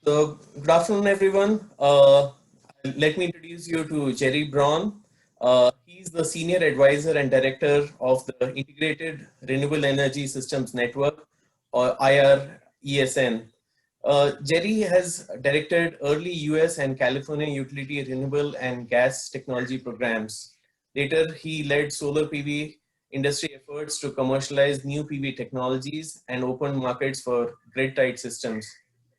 So, good afternoon, everyone. Let me introduce you to Gerry Braun. He's the Senior Advisor and Director of the Integrated Renewable Energy Systems Network, or IRESN. Gerry has directed early US and California utility renewable and gas technology programs. Later, he led solar PV industry efforts to commercialize new PV technologies and open markets for grid-tied systems.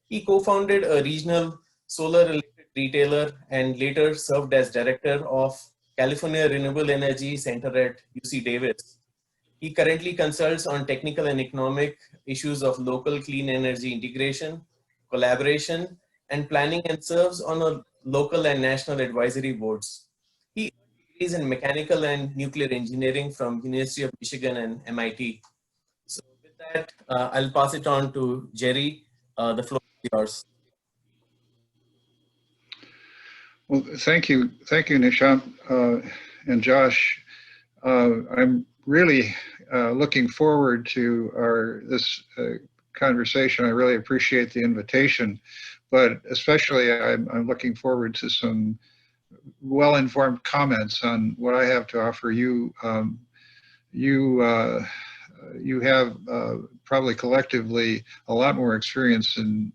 He co-founded a regional solar-related retailer and later served as director of California Renewable Energy Center at UC Davis. He currently consults on technical and economic issues of local clean energy integration, collaboration, and planning, and serves on a local and national advisory boards. He earned degrees in mechanical and nuclear engineering from University of Michigan and MIT. So with that, I'll pass it on to Gerry. The floor is yours. Well, thank you, Nishant and Josh. I'm really looking forward to this conversation. I really appreciate the invitation, but especially I'm looking forward to some well-informed comments on what I have to offer you. You have probably collectively a lot more experience in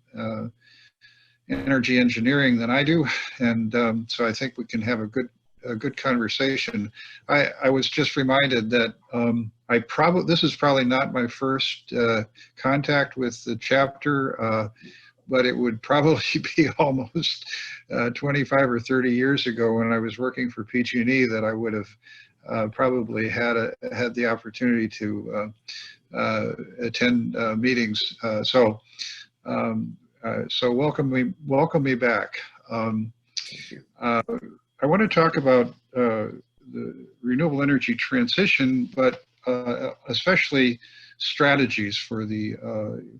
energy engineering than I do, and so I think we can have a good conversation. I was just reminded that this is probably not my first contact with the chapter, but it would probably be almost 25 or 30 years ago when I was working for PG&E that I would have probably had the opportunity to attend meetings. So welcome me back. I want to talk about the renewable energy transition, but especially strategies for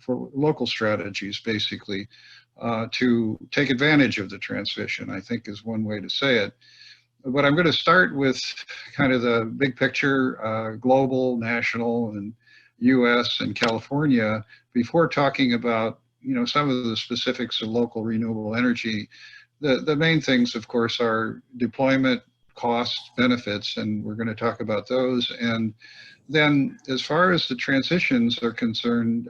local strategies, basically, to take advantage of the transition, I think is one way to say it. But I'm going to start with kind of the big picture, global, national, and US and California, before talking about some of the specifics of local renewable energy. The main things, of course, are deployment, costs, benefits, and we're going to talk about those. And then as far as the transitions are concerned,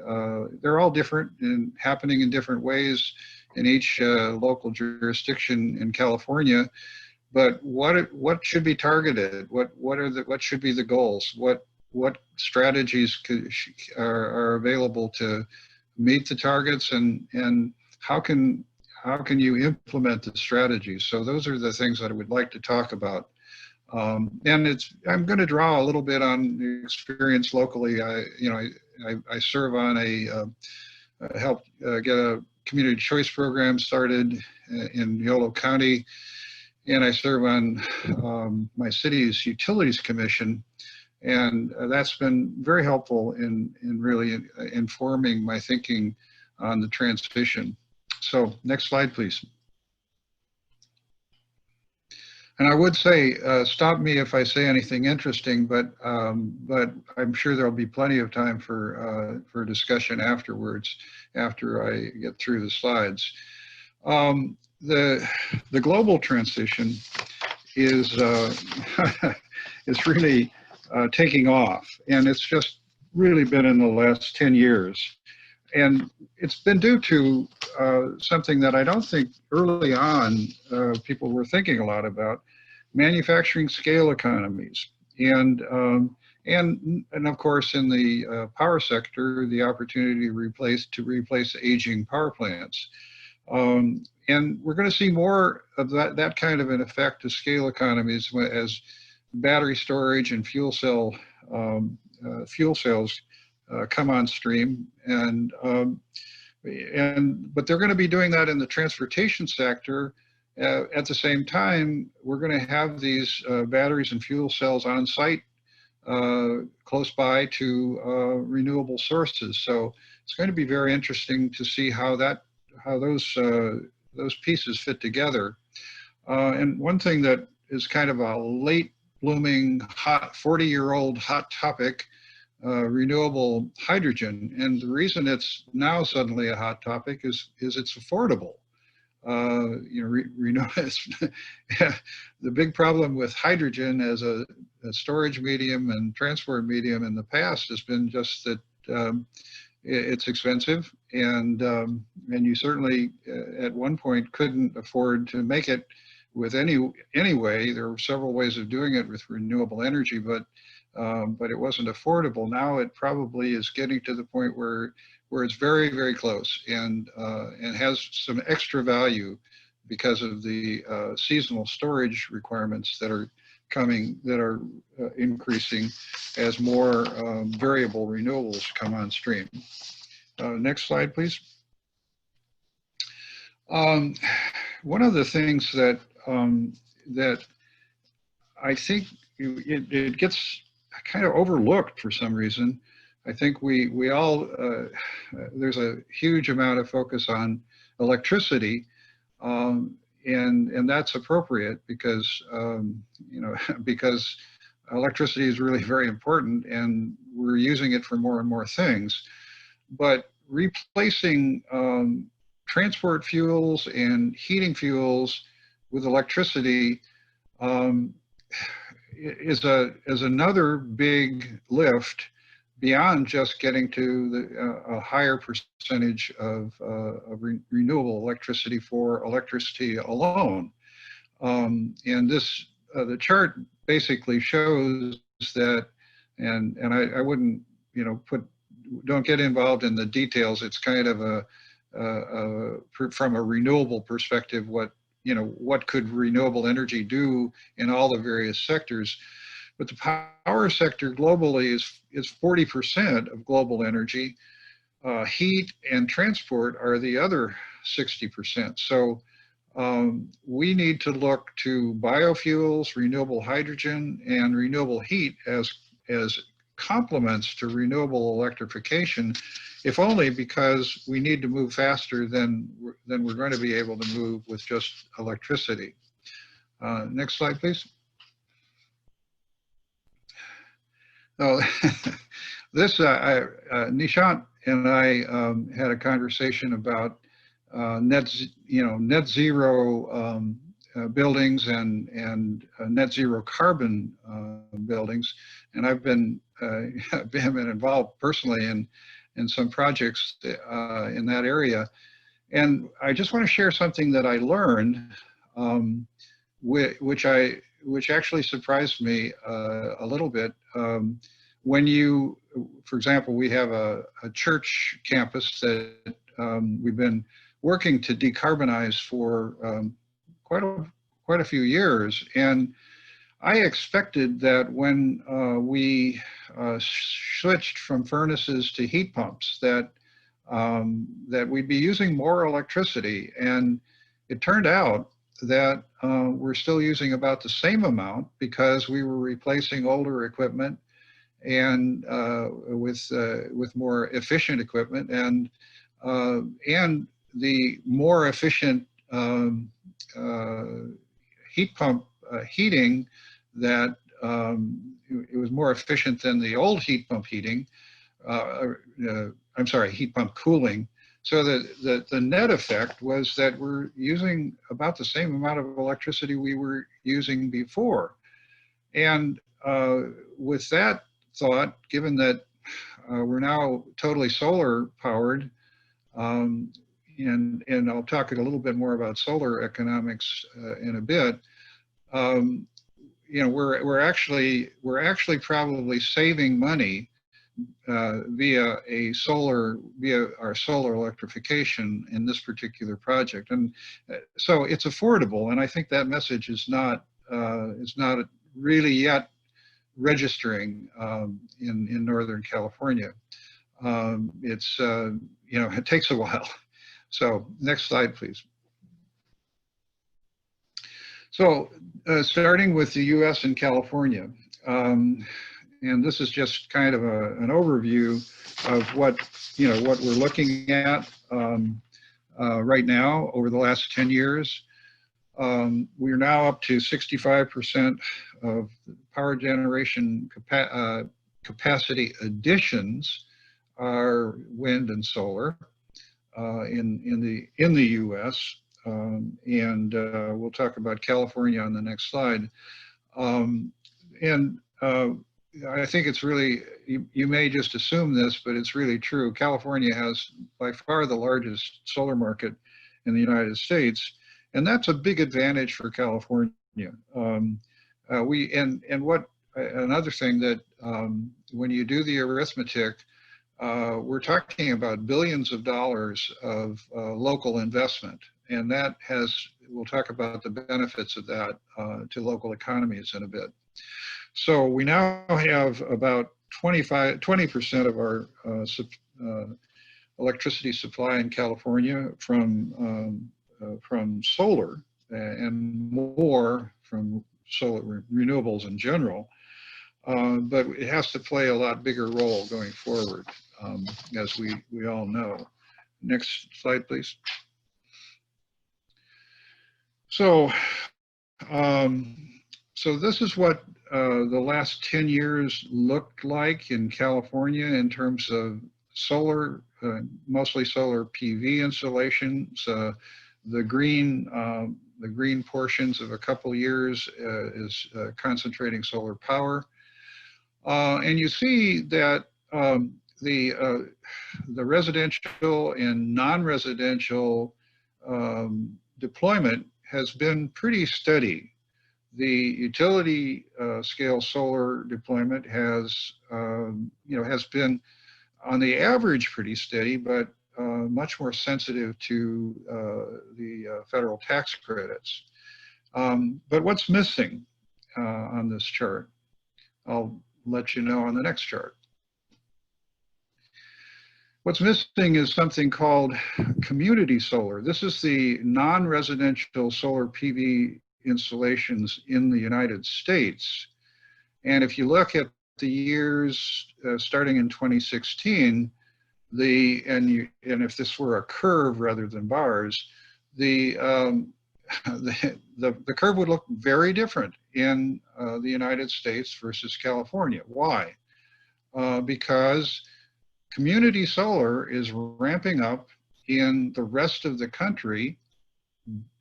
they're all different and happening in different ways in each local jurisdiction in California. But what should be targeted? What should be the goals? What strategies are available to meet the targets, and how can you implement the strategies? So those are the things that I would like to talk about. And I'm going to draw a little bit on the experience locally. I serve on helped get a community choice program started in Yolo County, and I serve on my city's utilities commission. And that's been very helpful in really informing my thinking on the transition. So next slide, please. And I would say, stop me if I say anything interesting, but I'm sure there'll be plenty of time for discussion afterwards, after I get through the slides. The global transition is it's really taking off, and it's just really been in the last 10 years. And it's been due to something that I don't think early on people were thinking a lot about: manufacturing scale economies, and of course in the power sector, the opportunity to replace aging power plants. And we're going to see more of that kind of an effect of scale economies as battery storage and fuel cells come on stream, but they're going to be doing that in the transportation sector. At the same time, we're going to have these batteries and fuel cells on site close by to renewable sources. So it's going to be very interesting to see how those pieces fit together. And one thing that is kind of a late blooming, hot 40-year-old hot topic renewable hydrogen. And the reason it's now suddenly a hot topic is it's affordable. The big problem with hydrogen as a storage medium and transport medium in the past has been just that it's expensive, and you certainly at one point couldn't afford to make it with any way. There were several ways of doing it with renewable energy, but it wasn't affordable. Now it probably is getting to the point where it's very, very close, and has some extra value because of the seasonal storage requirements that are increasing as more variable renewables come on stream. Next slide, please. One of the things that I think it gets kind of overlooked for some reason. I think we all, there's a huge amount of focus on electricity, and that's appropriate because, because electricity is really very important and we're using it for more and more things. But replacing transport fuels and heating fuels with electricity is another big lift beyond just getting to a higher percentage of renewable electricity for electricity alone. And this, the chart basically shows that, and I wouldn't, don't get involved in the details. It's kind of from a renewable perspective, what could renewable energy do in all the various sectors. But the power sector globally is 40% of global energy. Heat and transport are the other 60%. So we need to look to biofuels, renewable hydrogen, and renewable heat as complements to renewable electrification, if only because we need to move faster than we're going to be able to move with just electricity. Next slide, please. Oh, this Nishant and I had a conversation about net zero buildings and net zero carbon buildings, and I've been involved personally in some projects in that area. And I just want to share something that I learned, which actually surprised me a little bit. When you, for example, we have a church campus that we've been working to decarbonize for quite a few years, and I expected that when we switched from furnaces to heat pumps that we'd be using more electricity, and it turned out that we're still using about the same amount because we were replacing older equipment and with more efficient equipment, and the more efficient heat pump heating that it was more efficient than the old heat pump heating. I'm sorry, heat pump cooling. So the net effect was that we're using about the same amount of electricity we were using before. And with that thought, given that we're now totally solar powered, and I'll talk a little bit more about solar economics in a bit. We're actually probably saving money via our solar electrification in this particular project, and so it's affordable. And I think that message is not really yet registering in Northern California. It takes a while. So next slide, please. So starting with the U.S. and California, and this is just kind of an overview of what we're looking at right now over the last 10 years. We're now up to 65% of power generation capacity additions are wind and solar in the U.S. We'll talk about California on the next slide. I think it's really, you may just assume this, but it's really true. California has by far the largest solar market in the United States, and that's a big advantage for California. Another thing that when you do the arithmetic, we're talking about billions of dollars of local investment, and that we'll talk about the benefits of that to local economies in a bit. So we now have about 20% of our electricity supply in California from solar, and more from solar renewables in general. But it has to play a lot bigger role going forward, as we all know. Next slide, please. So, so this is what the last 10 years looked like in California in terms of solar, mostly solar PV installations. The green portions of a couple years is concentrating solar power. And you see that the residential and non-residential deployment has been pretty steady. The utility scale solar deployment has, has been on the average pretty steady, but much more sensitive to the federal tax credits. But what's missing on this chart? I'll let you know on the next chart. What's missing is something called community solar. This is the non-residential solar PV installations in the United States. And if you look at the years starting in 2016, and if this were a curve rather than bars, the curve would look very different in the United States versus California. Why? Because community solar is ramping up in the rest of the country,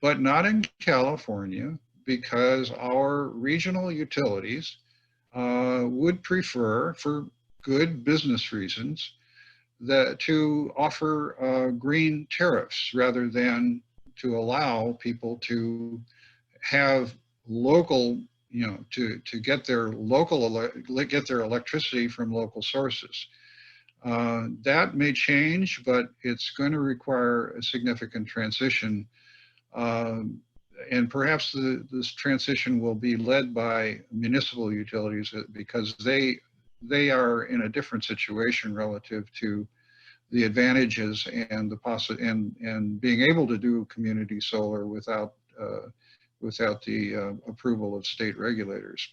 but not in California, because our regional utilities would prefer, for good business reasons, to offer green tariffs rather than to allow people to have local, to get their electricity from local sources. That may change, but it's going to require a significant transition. And perhaps this transition will be led by municipal utilities, because they are in a different situation relative to the advantages and and being able to do community solar without the approval of state regulators.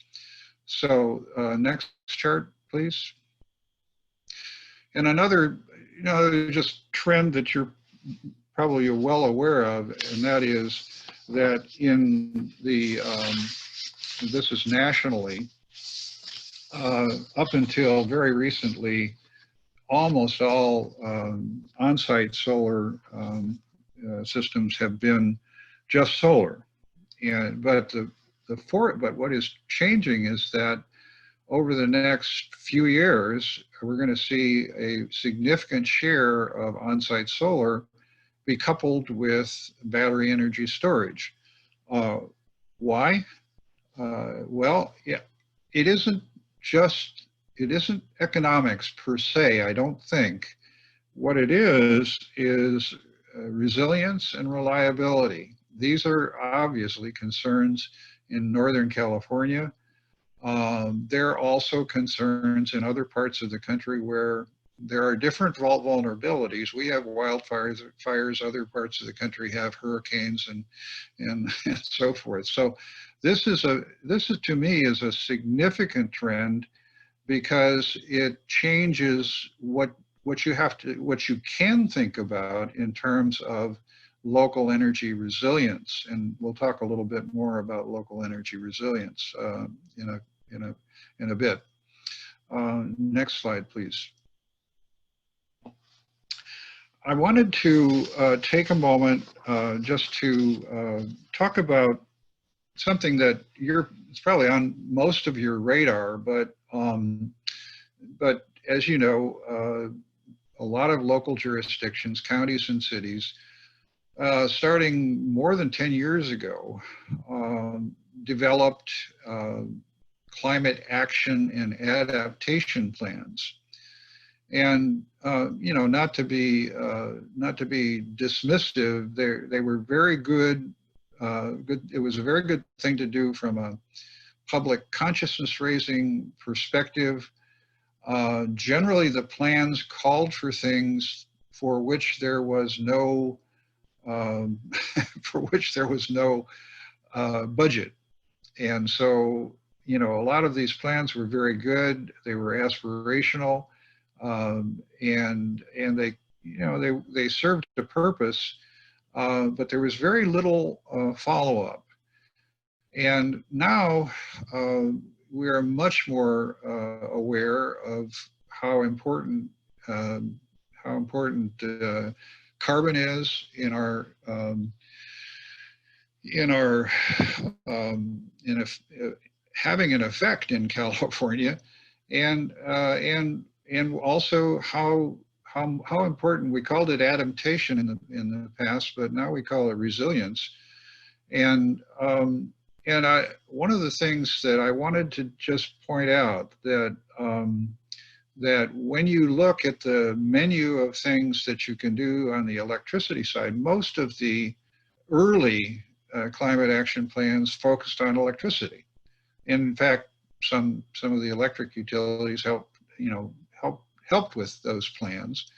So next chart, please. And another, just trend that you're probably well aware of, and that is that in the, this is nationally, up until very recently, almost all on-site solar systems have been just solar. But what is changing is that over the next few years, we're going to see a significant share of on-site solar be coupled with battery energy storage. Why? Well, yeah, it isn't economics per se, I don't think. What it is resilience and reliability. These are obviously concerns in Northern California. There are also concerns in other parts of the country where there are different vulnerabilities. We have wildfires, other parts of the country have hurricanes and so forth. So this is to me is a significant trend, because it changes what you can think about in terms of local energy resilience. And we'll talk a little bit more about local energy resilience in a bit. Next slide, please. I wanted to take a moment just to talk about something that it's probably on most of your radar, but as you know, a lot of local jurisdictions, counties and cities, starting more than 10 years ago, developed climate action and adaptation plans. And you know, not to be dismissive, they were very good. It was a very good thing to do from a public consciousness raising perspective. Generally, the plans called for things for which there was no budget, and so you know, a lot of these plans were very good. They were aspirational. And they, you know, they served a purpose, but there was very little follow-up. And now we are much more aware of how important carbon is in our having an effect in California, and also how important, we called it adaptation in the past, but now we call it resilience. And one of the things that I wanted to just point out that that when you look at the menu of things that you can do on the electricity side, most of the early climate action plans focused on electricity. In fact, some of the electric utilities helped with those plans.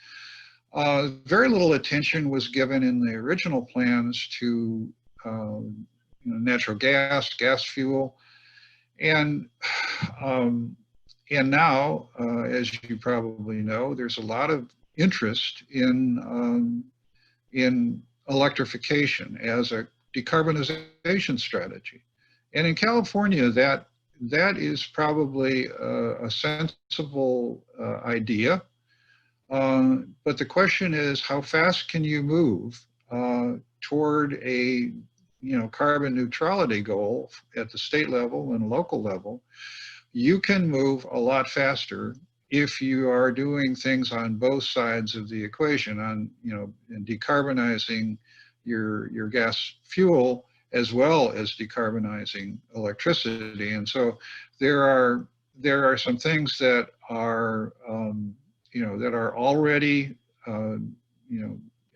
Very little attention was given in the original plans to natural gas, gas fuel, and now, as you probably know, there's a lot of interest in electrification as a decarbonization strategy. And in California, that is probably a sensible idea. But the question is, how fast can you move toward a carbon neutrality goal at the state level and local level? You can move a lot faster if you are doing things on both sides of the equation, on in decarbonizing your gas fuel as well as decarbonizing electricity. And so there are some things that are that are already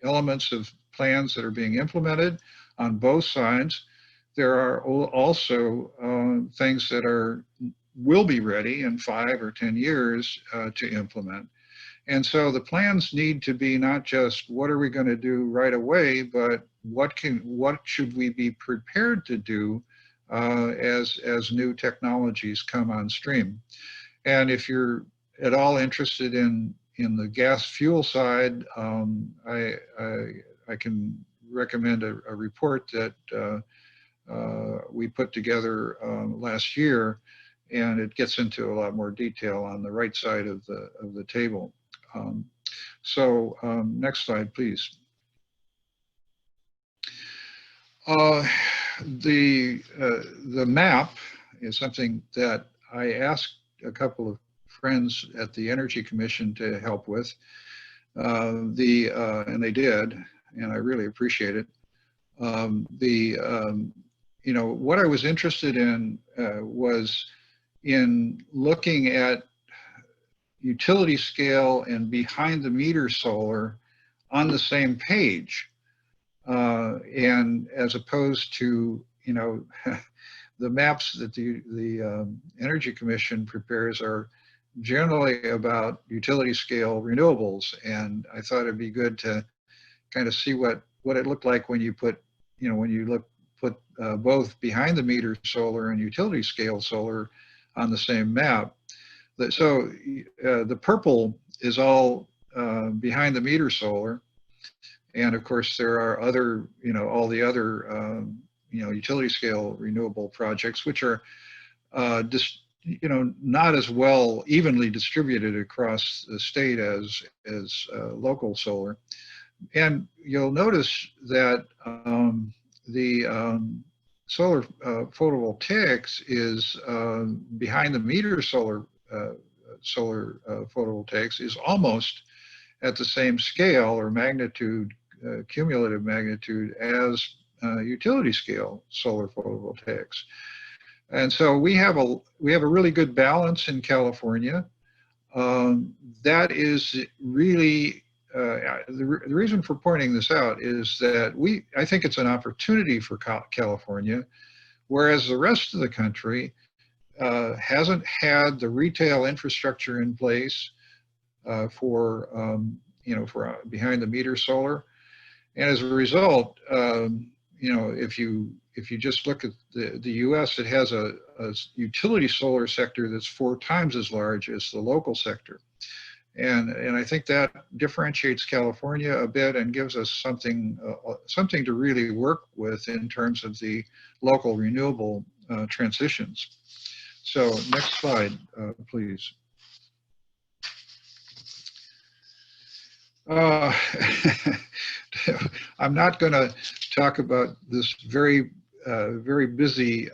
elements of plans that are being implemented on both sides. There are also things that will be ready in 5 or 10 years to implement. And so the plans need to be not just what are we going to do right away, but what should we be prepared to do as new technologies come on stream. And if you're at all interested in the gas fuel side, I can recommend a report that we put together last year, and it gets into a lot more detail on the right side of the table. Next slide, please. The map is something that I asked a couple of friends at the Energy Commission to help with, and they did, and I really appreciate it. What I was interested in was in looking at utility scale and behind the meter solar on the same page, and as opposed to the maps that the Energy Commission prepares are generally about utility scale renewables, and I thought it'd be good to kind of see what it looked like when you put both behind the meter solar and utility scale solar on the same map. So the purple is all behind the meter solar, and of course there are other, all the other utility scale renewable projects, which are not as well evenly distributed across the state as local solar. And you'll notice that the solar photovoltaics is behind the meter solar photovoltaics is almost at the same scale or magnitude, cumulative magnitude as utility scale solar photovoltaics. And so we have a really good balance in California. That is really the reason for pointing this out is that I think it's an opportunity for California, whereas the rest of the country hasn't had the retail infrastructure in place for behind the meter solar, and as a result, if you just look at the U.S., it has a utility solar sector that's 4 times as large as the local sector. And I think that differentiates California a bit and gives us something to really work with in terms of the local renewable transitions. So next slide, please. I'm not going to talk about this very busy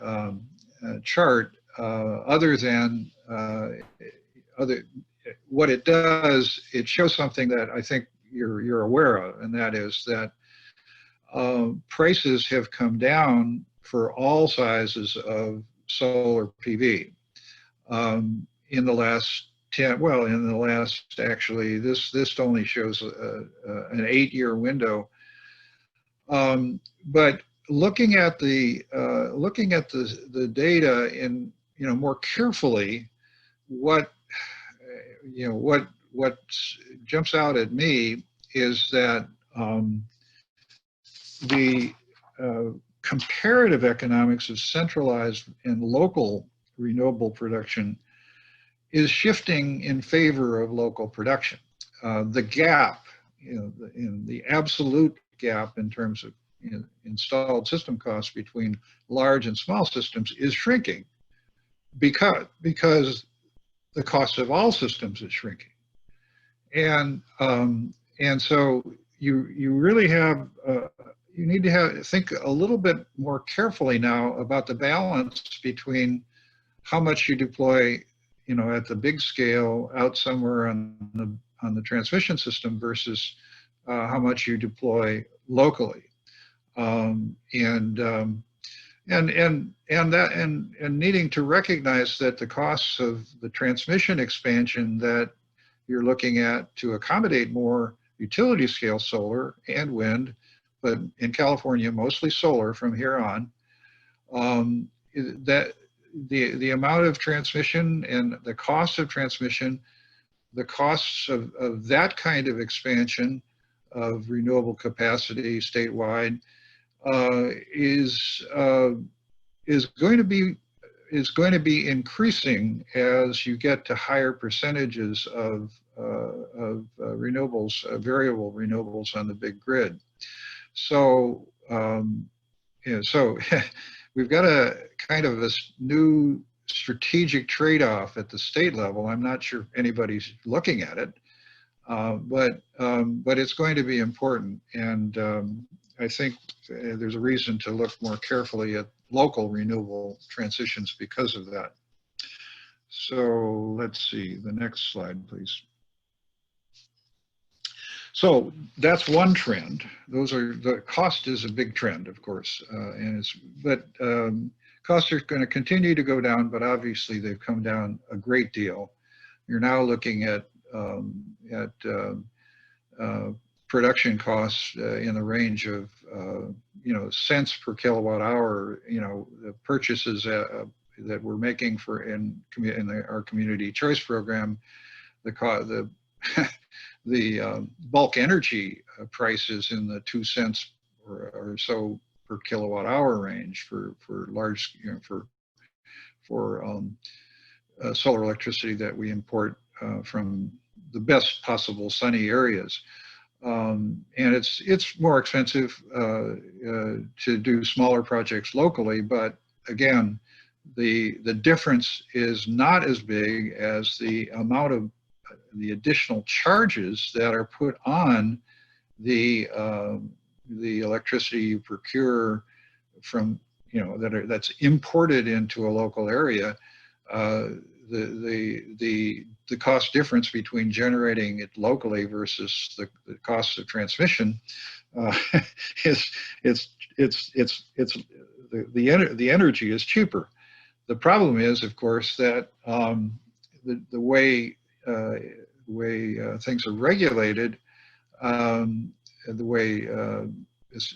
chart other than what it does. It shows something that I think you're aware of, and that is that prices have come down for all sizes of solar PV in the last actually this only shows an 8-year window, but looking at the data in more carefully, what jumps out at me is that the comparative economics of centralized and local renewable production is shifting in favor of local production. The gap, in the absolute gap in terms of installed system costs between large and small systems is shrinking because the cost of all systems is shrinking. And so you really have, you need to think a little bit more carefully now about the balance between how much you deploy at the big scale out somewhere on the transmission system versus how much you deploy locally, and needing to recognize that the costs of the transmission expansion that you're looking at to accommodate more utility scale solar and wind, but in California mostly solar from here on, that the amount of transmission and the cost of transmission, the costs of that kind of expansion of renewable capacity statewide is going to be increasing as you get to higher percentages of renewables, variable renewables on the big grid. So so we've got a kind of this new strategic trade-off at the state level. I'm not sure anybody's looking at it, but it's going to be important. And I think there's a reason to look more carefully at local renewable transitions because of that. So let's see, the next slide, please. So that's one trend. The cost is a big trend, of course, but costs are going to continue to go down, but obviously they've come down a great deal. You're now looking at production costs in the range of cents per kilowatt hour. The purchases that we're making in our community choice program, the bulk energy prices in the 2 cents or so per kilowatt hour range for large, for solar electricity that we import from the best possible sunny areas. And it's more expensive to do smaller projects locally, but again, the difference is not as big as the amount of the additional charges that are put on the electricity you procure from, that's imported into a local area. The cost difference between generating it locally versus the cost of transmission is the energy is cheaper. The problem is, of course, that the way things are regulated, the way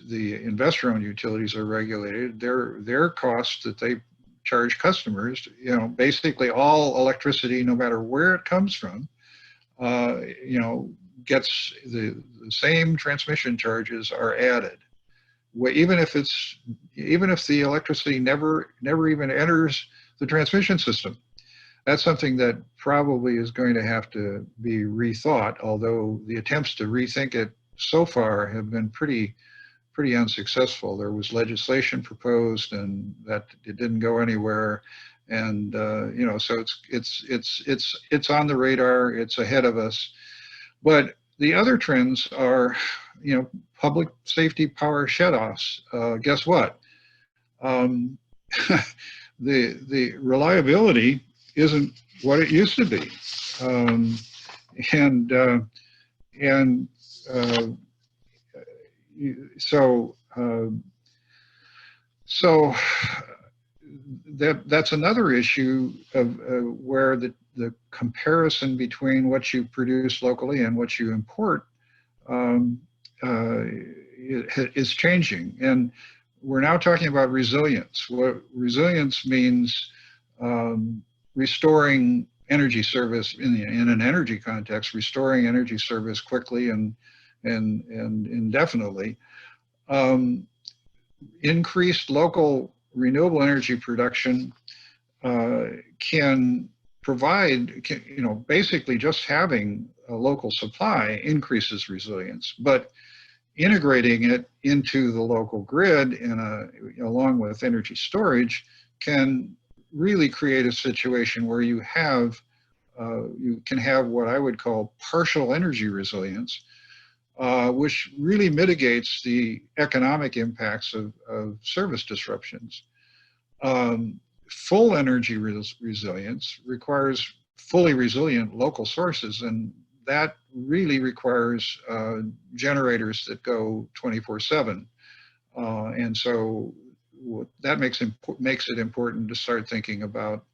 the investor-owned utilities are regulated, their costs that they charge customers, basically all electricity, no matter where it comes from, gets the same transmission charges are added. Even if the electricity never even enters the transmission system. That's something that probably is going to have to be rethought, although the attempts to rethink it so far have been pretty unsuccessful. There was legislation proposed, and that it didn't go anywhere. And so it's on the radar. It's ahead of us. But the other trends are, public safety power shutoffs. Guess what? The reliability isn't what it used to be, so that's another issue of where the comparison between what you produce locally and what you import is changing. And we're now talking about resilience. What resilience means, restoring energy service in an energy context, restoring energy service quickly and indefinitely. Increased local renewable energy production can provide, basically just having a local supply increases resilience, but integrating it into the local grid along with energy storage can really create a situation where you can have what I would call partial energy resilience, which really mitigates the economic impacts of service disruptions. Full energy resilience requires fully resilient local sources, and that really requires generators that go 24/7. And so that makes it important to start thinking about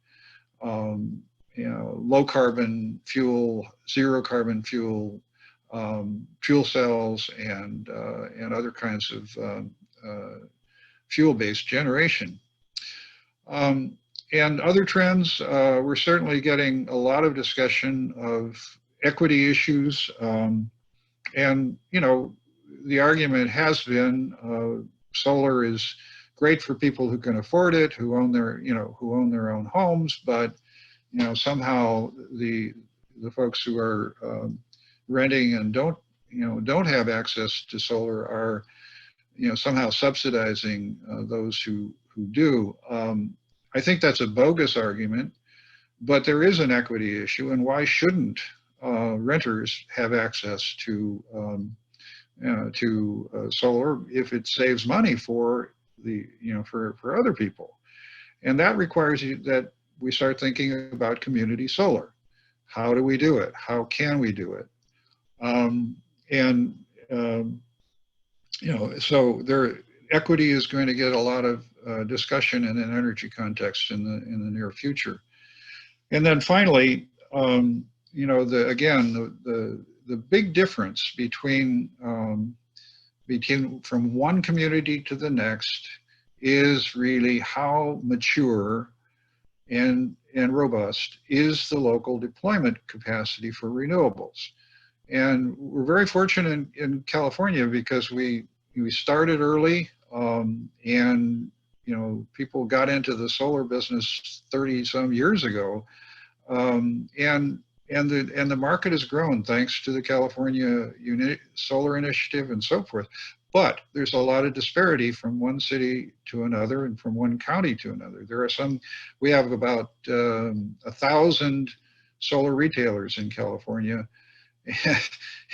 low carbon fuel, zero carbon fuel, fuel cells, and other kinds of fuel-based generation. And other trends, we're certainly getting a lot of discussion of equity issues, and the argument has been solar is great for people who can afford it, who own their own homes, but somehow the folks who are renting and don't have access to solar are somehow subsidizing those who do. I think that's a bogus argument, but there is an equity issue, and why shouldn't renters have access to solar if it saves money for for other people? And that requires that we start thinking about community solar. How do we do it? How can we do it? So equity is going to get a lot of discussion in an energy context in the near future. And then finally, the big difference between from one community to the next is really how mature and robust is the local deployment capacity for renewables. And we're very fortunate in California because we started early, and people got into the solar business 30 some years ago, and the market has grown thanks to the California Solar Initiative and so forth. But there's a lot of disparity from one city to another and from one county to another. There are some, we have about 1,000 solar retailers in California,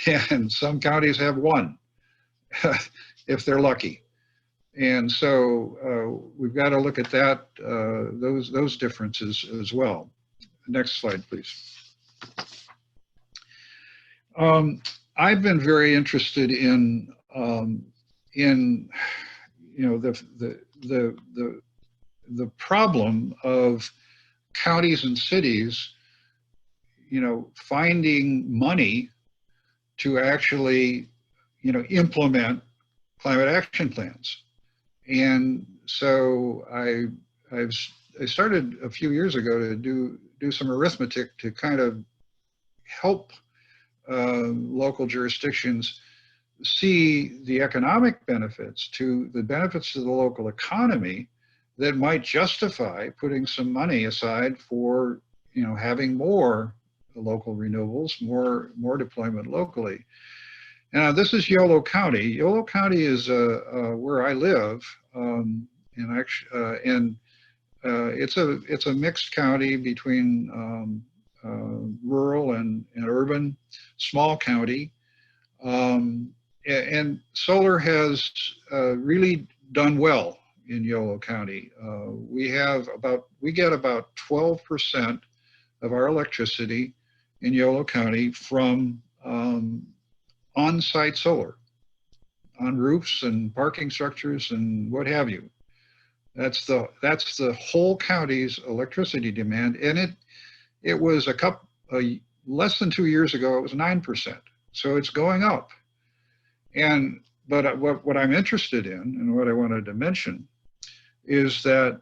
and some counties have one, if they're lucky. And so we've got to look at that, those differences as well. Next slide, please. I've been very interested in you know, the problem of counties and cities, you know, finding money to actually, you know, implement climate action plans. And so I started a few years ago to do some arithmetic to kind of help local jurisdictions see the economic benefits to the local economy that might justify putting some money aside for, you know, having more local renewables, more deployment locally. Now, this is Yolo County. Yolo County is where I live, and it's a mixed county between rural and urban, small county, and solar has really done well in Yolo County. We get about 12% of our electricity in Yolo County from on-site solar, on roofs and parking structures and what have you. That's the whole county's electricity demand, and it was less than 2 years ago, it was 9%. So it's going up. But what I'm interested in, and what I wanted to mention, is that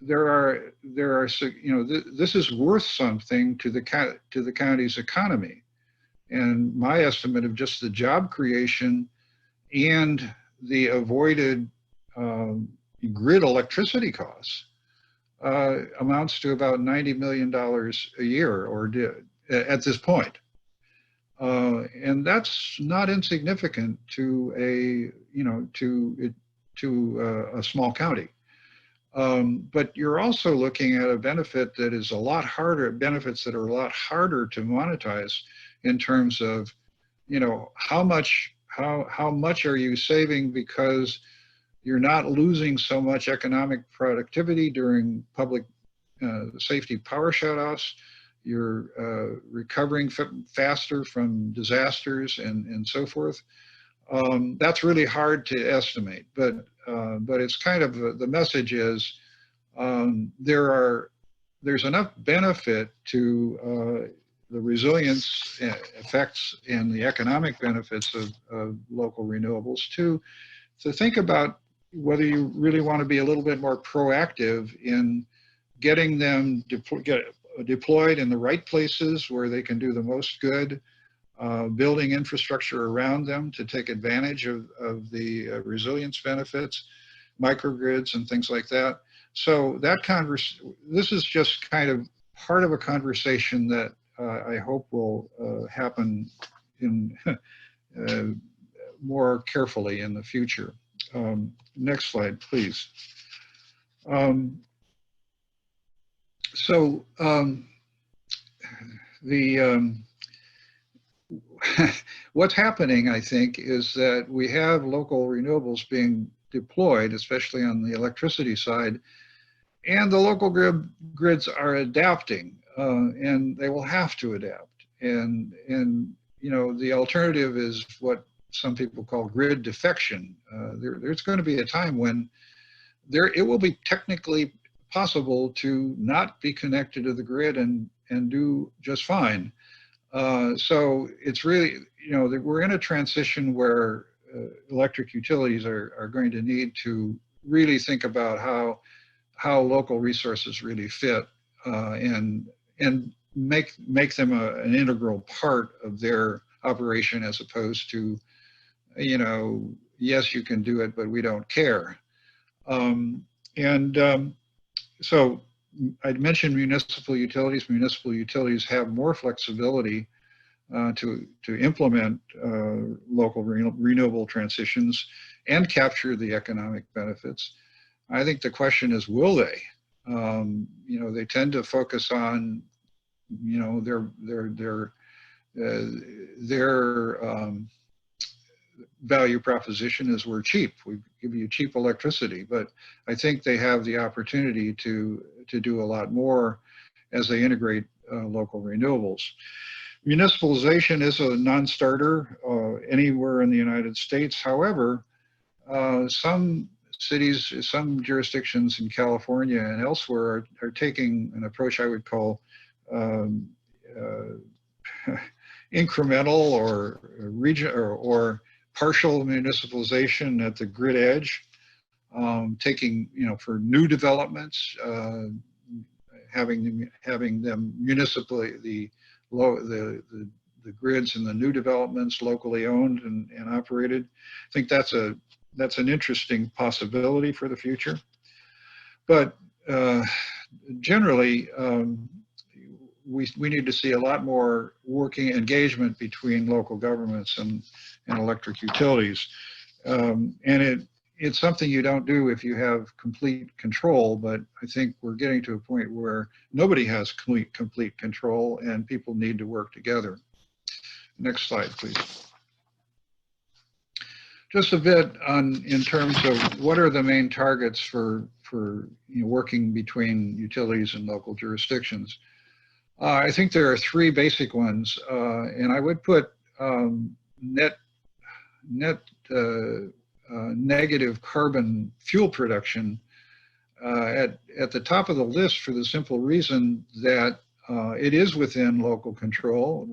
there are you know, this is worth something to the county's economy. And my estimate of just the job creation and the avoided grid electricity costs amounts to about $90 million a year, or at this point. And that's not insignificant to a small county. But you're also looking at a benefit that is a lot harder, benefits that are a lot harder to monetize in terms of, you know, how much are you saving because you're not losing so much economic productivity during public safety power shutoffs. You're recovering faster from disasters and so forth. That's really hard to estimate, but it's kind of the message is there's enough benefit to the resilience effects and the economic benefits of local renewables to think about whether you really want to be a little bit more proactive in getting them deployed in the right places where they can do the most good, building infrastructure around them to take advantage of the resilience benefits, microgrids and things like that. So this is just kind of part of a conversation that I hope will happen in more carefully in the future. Next slide, please. What's happening, I think, is that we have local renewables being deployed, especially on the electricity side, and the local grids are adapting, and they will have to adapt. And you know, the alternative is what some people call grid defection. There's going to be a time when it will be technically possible to not be connected to the grid and do just fine. So it's really, you know, we're in a transition where electric utilities are going to need to really think about how local resources really fit and make them an integral part of their operation, as opposed to, you know, yes, you can do it, but we don't care. So I'd mentioned municipal utilities. Municipal utilities have more flexibility to implement local renewable transitions and capture the economic benefits. I think the question is, will they? You know, they tend to focus on, you know, their value proposition is we're cheap. We give you cheap electricity, but I think they have the opportunity to do a lot more as they integrate local renewables. Municipalization is a non-starter anywhere in the United States. However, some cities, some jurisdictions in California and elsewhere are taking an approach I would call incremental or region or partial municipalization at the grid edge, taking, you know, for new developments, having them municipally, the grids and the new developments locally owned and operated. I think that's an interesting possibility for the future. But generally, we need to see a lot more working engagement between local governments and electric utilities. And it's something you don't do if you have complete control, but I think we're getting to a point where nobody has complete control and people need to work together. Next slide, please. Just a bit in terms of what are the main targets for you know, working between utilities and local jurisdictions. I think there are three basic ones, and I would put net negative carbon fuel production at the top of the list for the simple reason that it is within local control,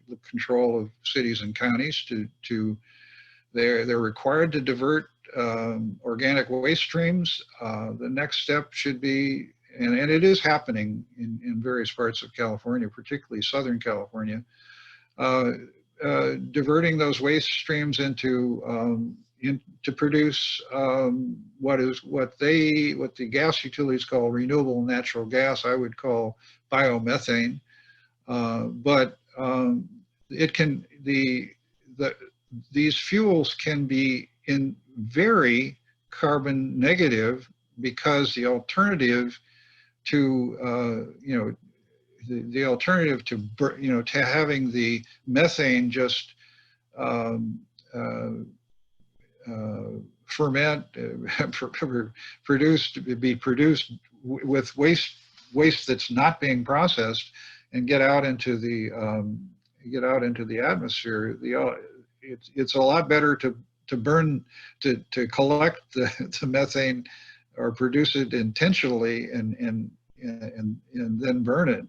the control of cities and counties. They're required to divert organic waste streams. The next step should be, and it is happening in various parts of California, particularly Southern California, diverting those waste streams to produce what the gas utilities call renewable natural gas. I would call biomethane, but these fuels can be very carbon negative because the alternative to the alternative to to having the methane just ferment, be produced with waste that's not being processed and get out into the atmosphere. It's a lot better to collect the methane or produce it intentionally and then burn it.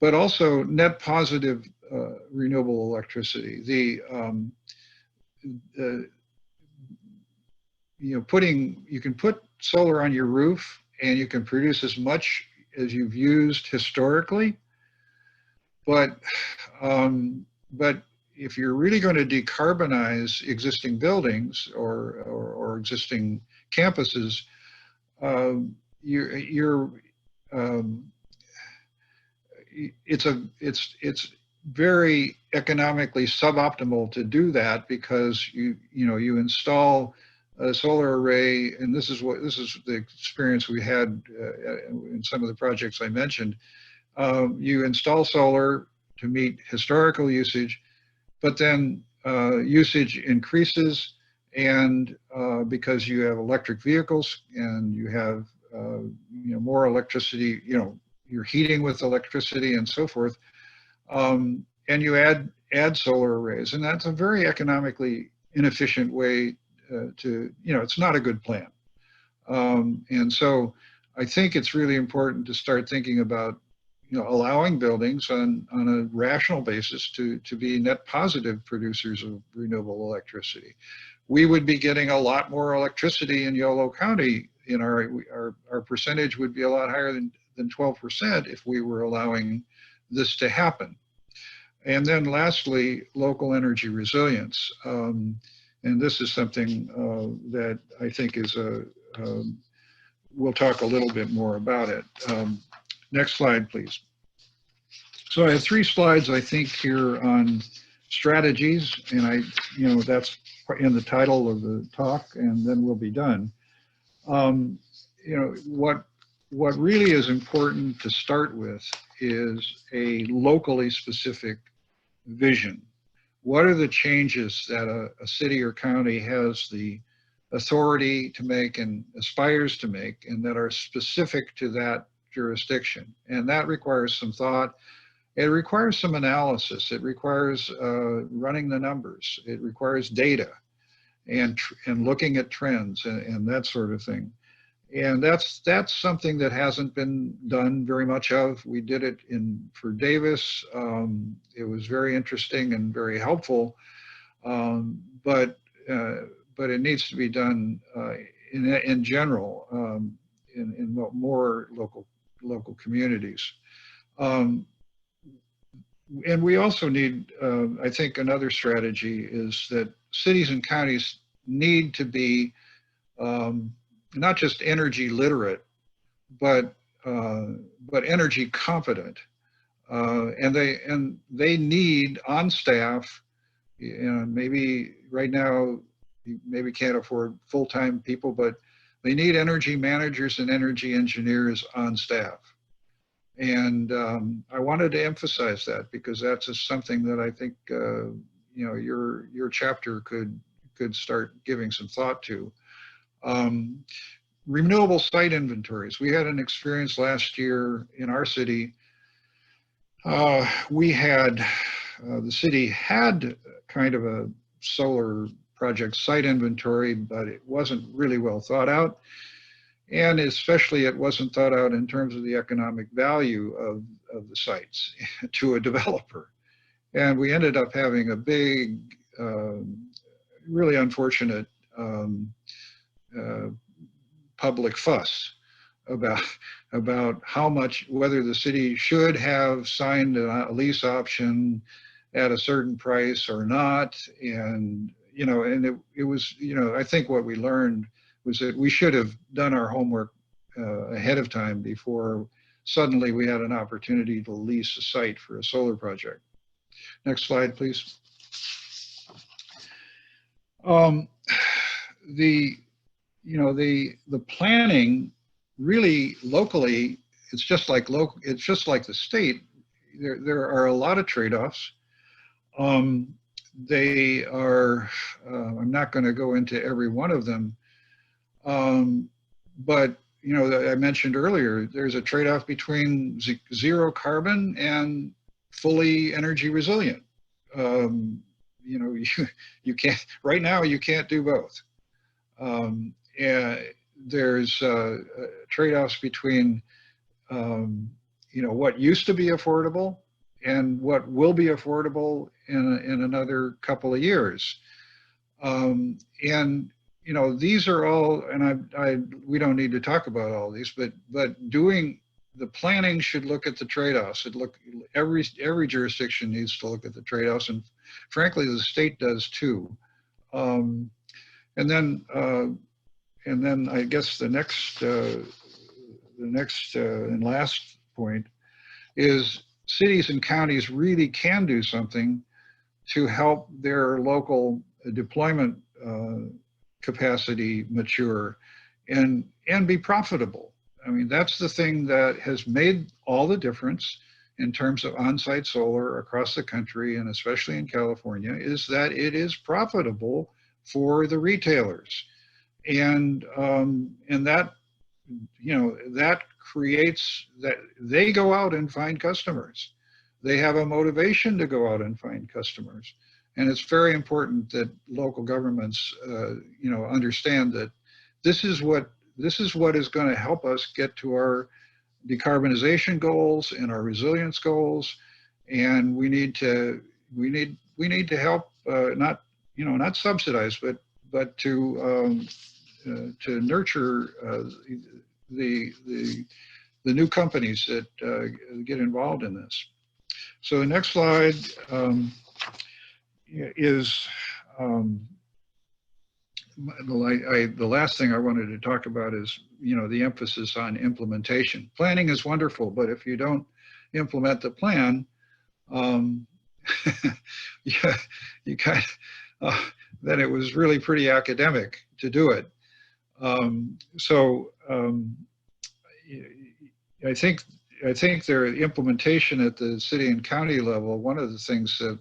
But also net positive renewable electricity. You can put solar on your roof and you can produce as much as you've used historically, but if you're really going to decarbonize existing buildings or existing campuses, it's very economically suboptimal to do that because you install a solar array, and this is the experience we had in some of the projects I mentioned. You install solar to meet historical usage, but then usage increases, and because you have electric vehicles and you have more electricity, you're heating with electricity and so forth, and you add solar arrays, and that's a very economically inefficient way it's not a good plan. And so I think it's really important to start thinking about allowing buildings on a rational basis to be net positive producers of renewable electricity. We would be getting a lot more electricity in Yolo County. Our percentage would be a lot higher than 12% if we were allowing this to happen. And then lastly, local energy resilience. And this is something that I think is we'll talk a little bit more about it. Next slide, please. So I have 3 slides, I think, here on strategies, and that's in the title of the talk, and then we'll be done. What really is important to start with is a locally specific vision. What are the changes that a city or county has the authority to make and aspires to make, and that are specific to that jurisdiction? And that requires some thought. It requires some analysis. It requires running the numbers. It requires data and looking at trends and that sort of thing. And that's something that hasn't been done very much of. We did it for Davis. It was very interesting and very helpful, but it needs to be done in general in more local communities. And we also need, I think, another strategy is that cities and counties need to be not just energy literate, but energy competent, and they need on staff. Maybe right now, you maybe can't afford full-time people, but they need energy managers and energy engineers on staff. And I wanted to emphasize that because that's just something that I think your chapter could start giving some thought to. Renewable site inventories. We had an experience last year in our city. The city had kind of a solar project site inventory, but it wasn't really well thought out. And especially it wasn't thought out in terms of the economic value of the sites to a developer. And we ended up having a big, really unfortunate public fuss about how much, whether the city should have signed a lease option at a certain price or not. And, it was, I think what we learned was that we should have done our homework ahead of time before suddenly we had an opportunity to lease a site for a solar project. Next slide, please. The planning really locally, it's just like the state. There are a lot of trade-offs. They are, I'm not going to go into every one of them. But I mentioned earlier, there's a trade-off between zero carbon and fully energy resilient. You can't, right now you can't do both. And there's trade-offs between what used to be affordable and what will be affordable in another couple of years. These are all, and we don't need to talk about all these, but doing the planning should look at the trade-offs. Every jurisdiction needs to look at the trade-offs, and frankly, the state does too. And then I guess the next and last point is cities and counties really can do something to help their local deployment capacity mature and be profitable. I mean, that's the thing that has made all the difference in terms of on-site solar across the country, and especially in California, is that it is profitable for the retailers. And that, that creates that they go out and find customers. They have a motivation to go out and find customers. And it's very important that local governments, understand that this is what is going to help us get to our decarbonization goals and our resilience goals. And we need to help, not subsidize, but to nurture the new companies that get involved in this. So the next slide is the last thing I wanted to talk about is the emphasis on implementation. Planning is wonderful, but if you don't implement the plan, yeah, you kind of, then it was really pretty academic to do it. I think their implementation at the city and county level, one of the things that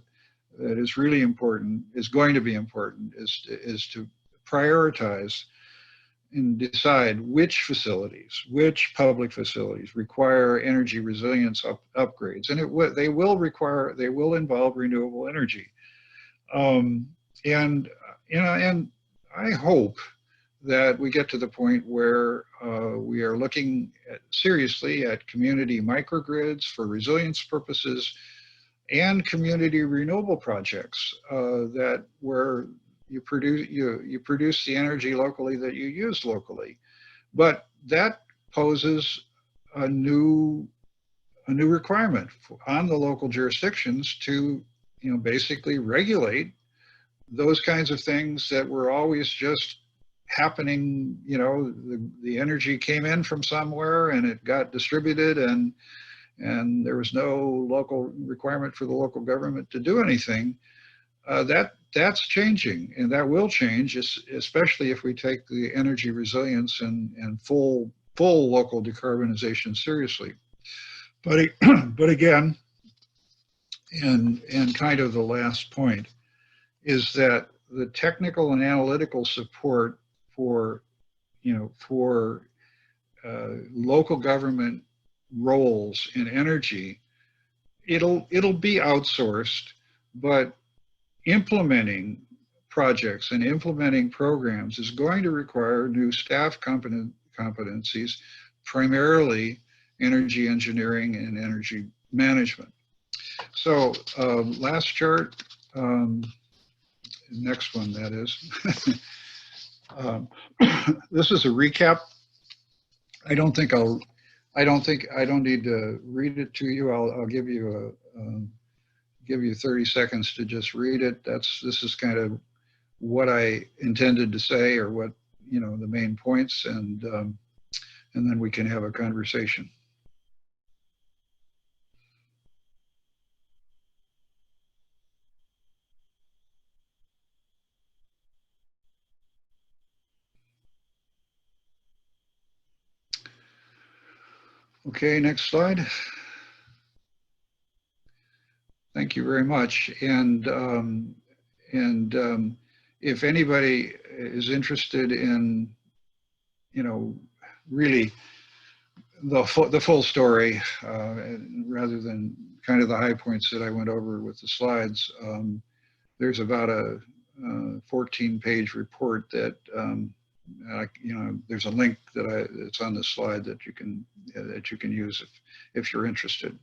is really important, is going to be important, is to prioritize and decide which facilities, which public facilities require energy resilience upgrades, and they will involve renewable energy. And I hope that we get to the point where we are looking seriously at community microgrids for resilience purposes and community renewable projects where you produce the energy locally that you use locally. But that poses a new requirement on the local jurisdictions to basically regulate those kinds of things that were always just happening. The energy came in from somewhere and it got distributed, and there was no local requirement for the local government to do anything. That's changing, and that will change, especially if we take the energy resilience and full local decarbonization seriously. But again, and kind of the last point is that the technical and analytical support for local government roles in energy, it'll be outsourced, but implementing projects and implementing programs is going to require new staff competencies, primarily energy engineering and energy management. So last chart, next one that is. This is a recap. I don't need to read it to you. I'll give you give you 30 seconds to just read it. This is kind of what I intended to say, or what, the main points, and then we can have a conversation. Okay, next slide. Thank you very much. And if anybody is interested in, really the full story, rather than kind of the high points that I went over with the slides, there's about a 14-page report that there's a link that's on this slide that you can use if you're interested.